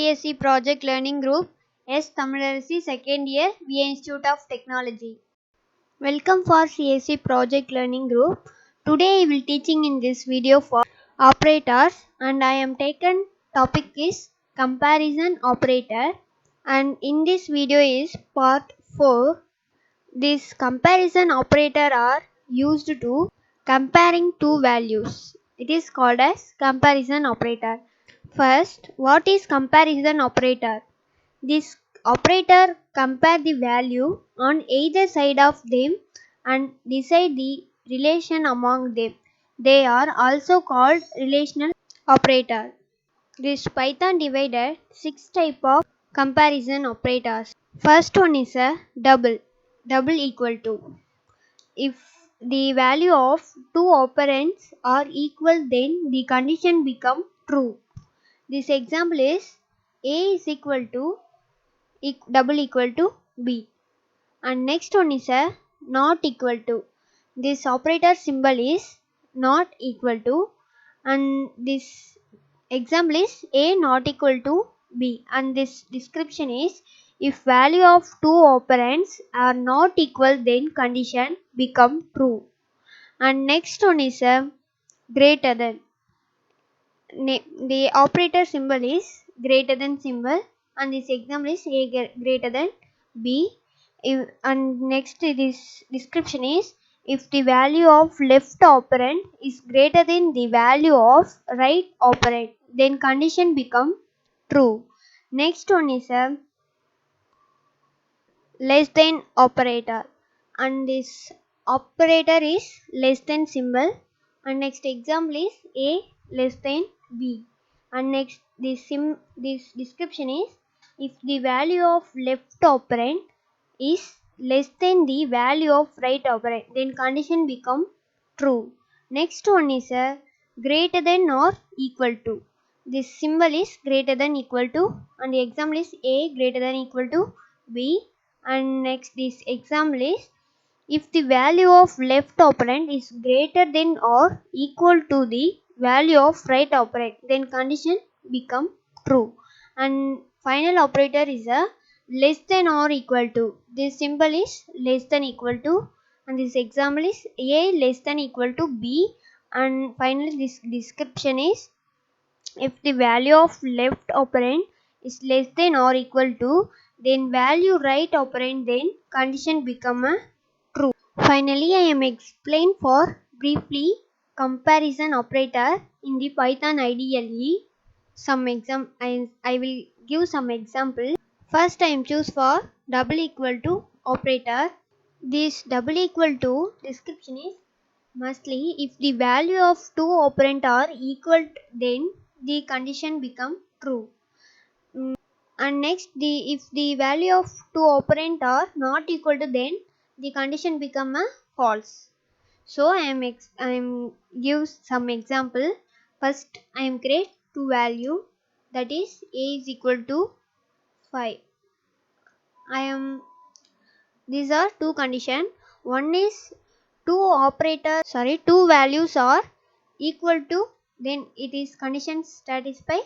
CSE Project Learning Group, S. Tamilarasi, 2nd year, VA Institute of Technology. Welcome for CSE Project Learning Group. Today I will teaching in this video for operators, and I am taken topic is comparison operator, and in this video is part 4. This comparison operator are used to comparing two values. It is called as comparison operator. First, what is comparison operator? This operator compare the value on either side of them and decide the relation among them. They are also called relational operator. This Python divided 6 type of comparison operators. First one is a double equal to. If the value of two operands are equal, then the condition become true. This example is A is equal to double equal to B. And next one is a not equal to. This operator symbol is not equal to, and this example is A not equal to B, and this description is if value of two operands are not equal, then condition become true. And next one is a greater than. The operator symbol is greater than symbol, and this example is A greater than B. And next this description is if the value of left operand is greater than the value of right operand, then condition become true. Next one is a less than operator, and this operator is less than symbol, and next example is A less than B. And next this description is if the value of left operand is less than the value of right operand, then condition become true. Next one is a greater than or equal to. This symbol is greater than equal to, and the example is A greater than equal to B. And next this example is if the value of left operand is greater than or equal to the value of right operand, then condition become true. And final operator is a less than or equal to. This symbol is less than equal to, and this example is A less than equal to B. And finally this description is if the value of left operand is less than or equal to, then value right operand, then condition become a true. Finally, I am explain for briefly comparison operator in the Python IDLE. I will give some example. First, I am choose for double equal to operator. This double equal to description is mostly if the value of two operand are equal, then the condition become true. And next, if the value of two operand are not equal to, then the condition become a false. So I am give some example. First, I am create two value, that is A is equal to 5. These are two condition. One is two values are equal to, then it is condition satisfy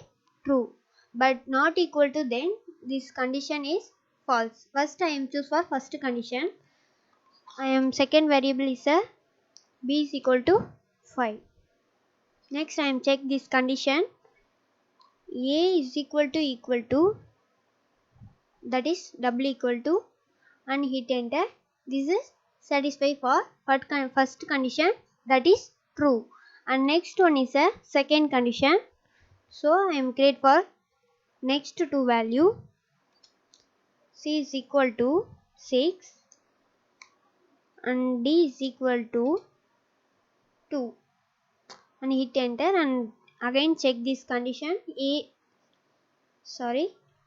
true, but not equal to, then this condition is false. First I am choose for first condition. Second variable is a B is equal to 5. Next I am check this condition. A is equal to, that is double equal to, and hit enter. This is satisfy for first condition, that is true. And next one is a second condition. So I am create for next two value. C is equal to 6 and D is equal to 2, and hit enter. And again check this condition.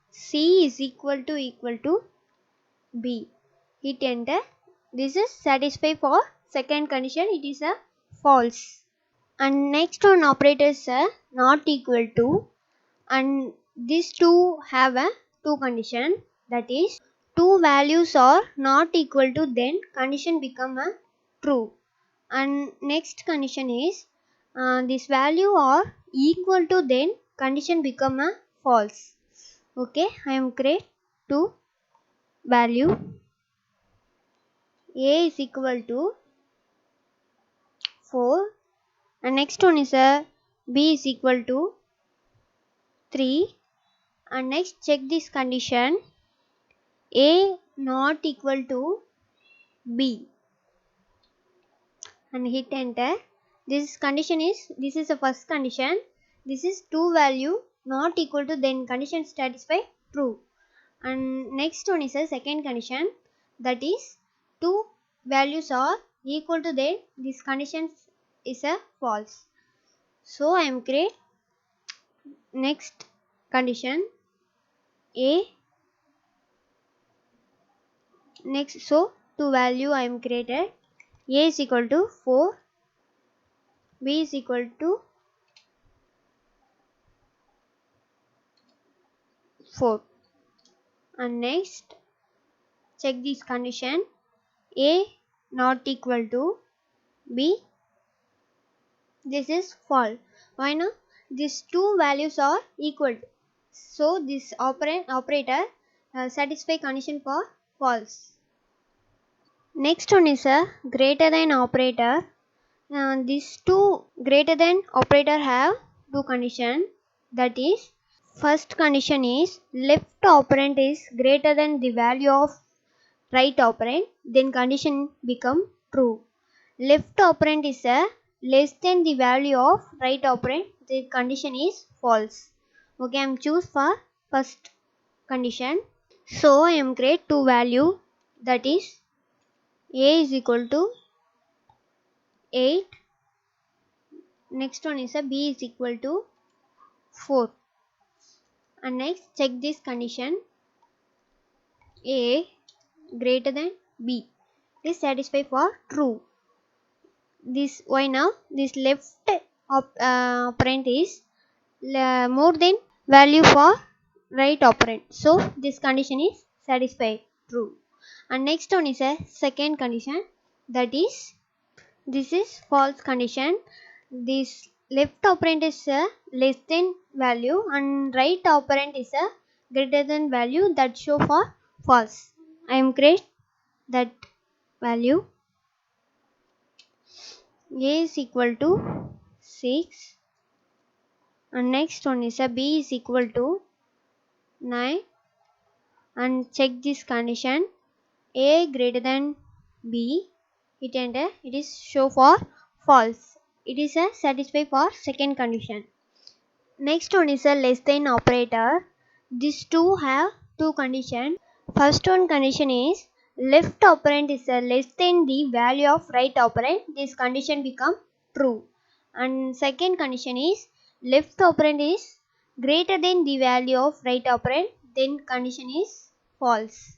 C is equal to B. Hit enter. This is satisfy for second condition, it is a false. And next one operator is a not equal to, and these two have a two condition, that is two values are not equal to, then condition become a true. And next condition is this value are equal to, then condition become a false. Okay, I am create two value. A is equal to 4 and next one is a B is equal to 3 and next check this condition. A not equal to B and hit enter. This is the first condition. This is two value not equal to, then condition satisfy true. And next one is a second condition, that is two values are equal to, then this condition is a false. So I am create next condition A. Next, so two value I am created. A is equal to 4, B is equal to 4 and next check this condition. A not equal to B, this is false. Why not? These two values are equal, so this operator satisfy condition for false. Next one is a greater than operator. These two greater than operator have two condition, that is first condition is left operand is greater than the value of right operand, then condition become true. Left operand is less than the value of right operand, the condition is false. Okay, I am choose for first condition. So I am create two value, that is A is equal to 8. Next one is a B is equal to 4. And next check this condition. A greater than B is satisfy for true. This why now? This left operand is more than value for right operand, so this condition is satisfied true. And next one is a second condition, that is this is false condition. This left operand is less than value and right operand is greater than value, that show for false. I am create that value. A is equal to 6 and next one is a B is equal to 9 and check this condition. A greater than B, hit enter, it is show for false. It is a satisfy for second condition. Next one is a less than operator. These two have two condition. First one condition is left operand is less than the value of right operand, this condition become true. And second condition is left operand is greater than the value of right operand, then condition is false.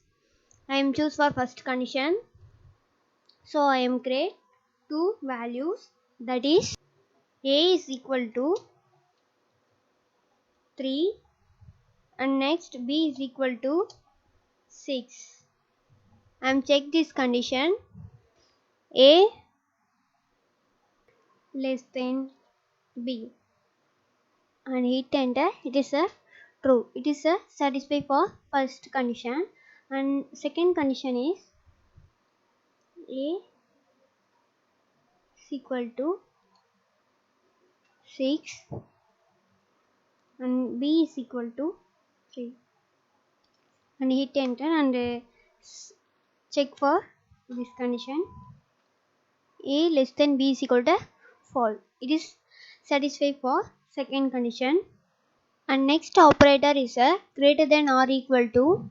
I am choose for first condition. So I am create two values, that is A is equal to 3 and next B is equal to 6. I am check this condition. A less than B and hit enter, it is a true. It is a satisfy for first condition. And second condition is A is equal to 6 and B is equal to 3 and hit enter and check for this condition. A less than B is equal to false. It is satisfied for second condition. And next operator is a greater than or equal to.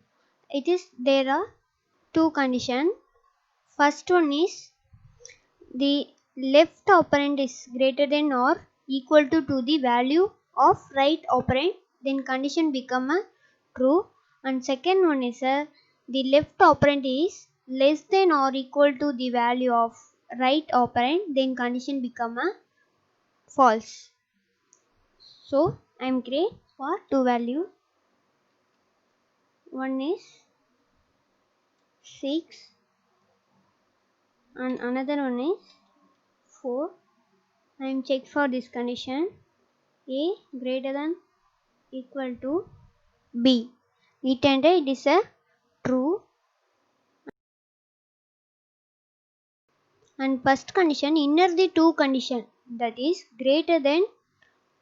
It is there are two condition. First one is the left operand is greater than or equal to the value of right operand, then condition become a true. And second one is the left operand is less than or equal to the value of right operand, then condition become a false. So I am create for two value. One is 6 and another one is 4. I am check for this condition. A greater than equal to B. it ended, it is a true. And first condition, inner the two condition, that is greater than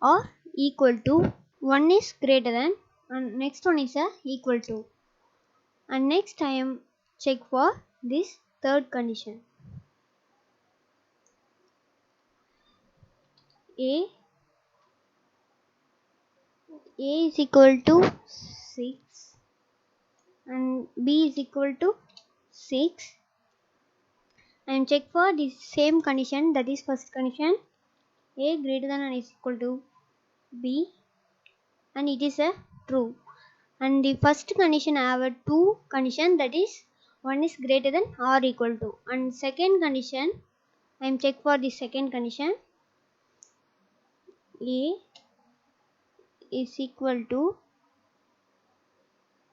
or equal to. One is greater than and next one is a equal to. And next I am check for this third condition. A is equal to 6 and B is equal to 6. I am check for the same condition, that is first condition, A greater than or is equal to B, and it is a true. And the first condition I have a two condition, that is one is greater than or equal to, and second condition I am check for the second condition, A is equal to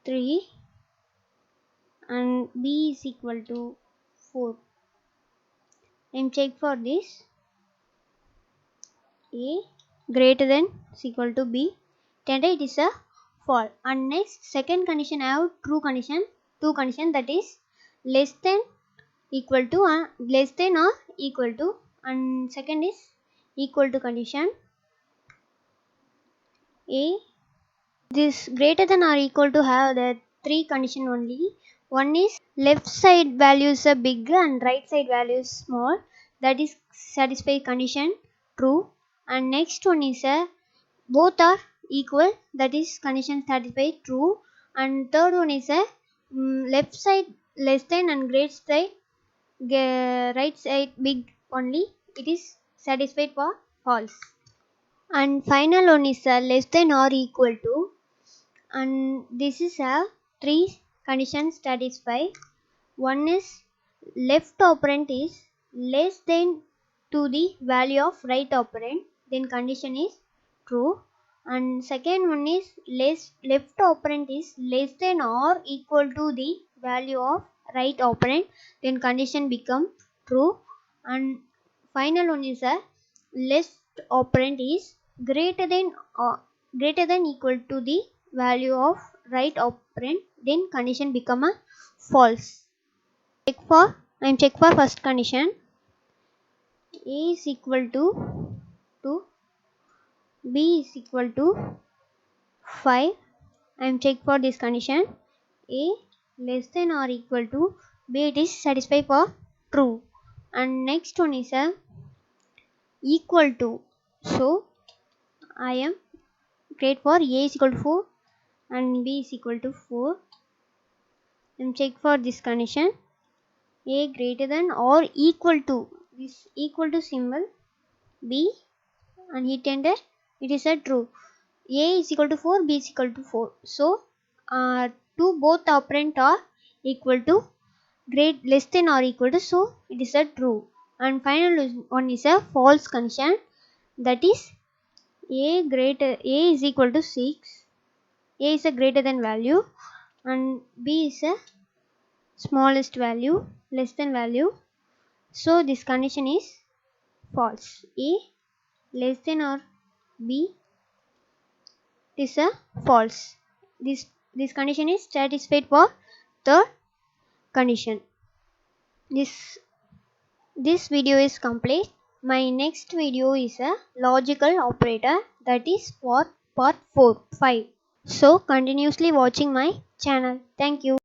3 and B is equal to 4. I am check for this, A greater than is equal to B, then it is a false. And next second condition I have true condition, two condition, that is less than equal to less than or equal to, and second is equal to condition. A this greater than or equal to have the three condition only. One is left side values are big and right side values small, that is satisfy condition true. And next one is a both are equal, that is condition satisfied true. And third one is a left side less than and right side big only, it is satisfied for false. And final one is a less than or equal to, and this is a three conditions satisfied. One is left operand is less than to the value of right operand, then condition is true. And second one is left operand is less than or equal to the value of right operand, then condition become true. And final one is a left operand is greater than equal to the value of right operand, then condition become a false. I am check for first condition, A is equal to 2, B is equal to 5. I am check for this condition, A less than or equal to B, it is satisfied for true. And next one is a equal to, so I am create for A is equal to 4 and B is equal to 4. I am check for this condition, A greater than or equal to this equal to symbol B, and hit enter, it is a true. A is equal to 4, B is equal to 4. So two both operand are equal to less than or equal to, so it is a true. And final one is a false condition, that is A is equal to 6, A is a greater than value and B is a smallest value, less than value, so this condition is false. A less than or B is a false. This condition is satisfied for third condition. This video is complete. My next video is a logical operator, that is for part 5. So continuously watching my channel. Thank you.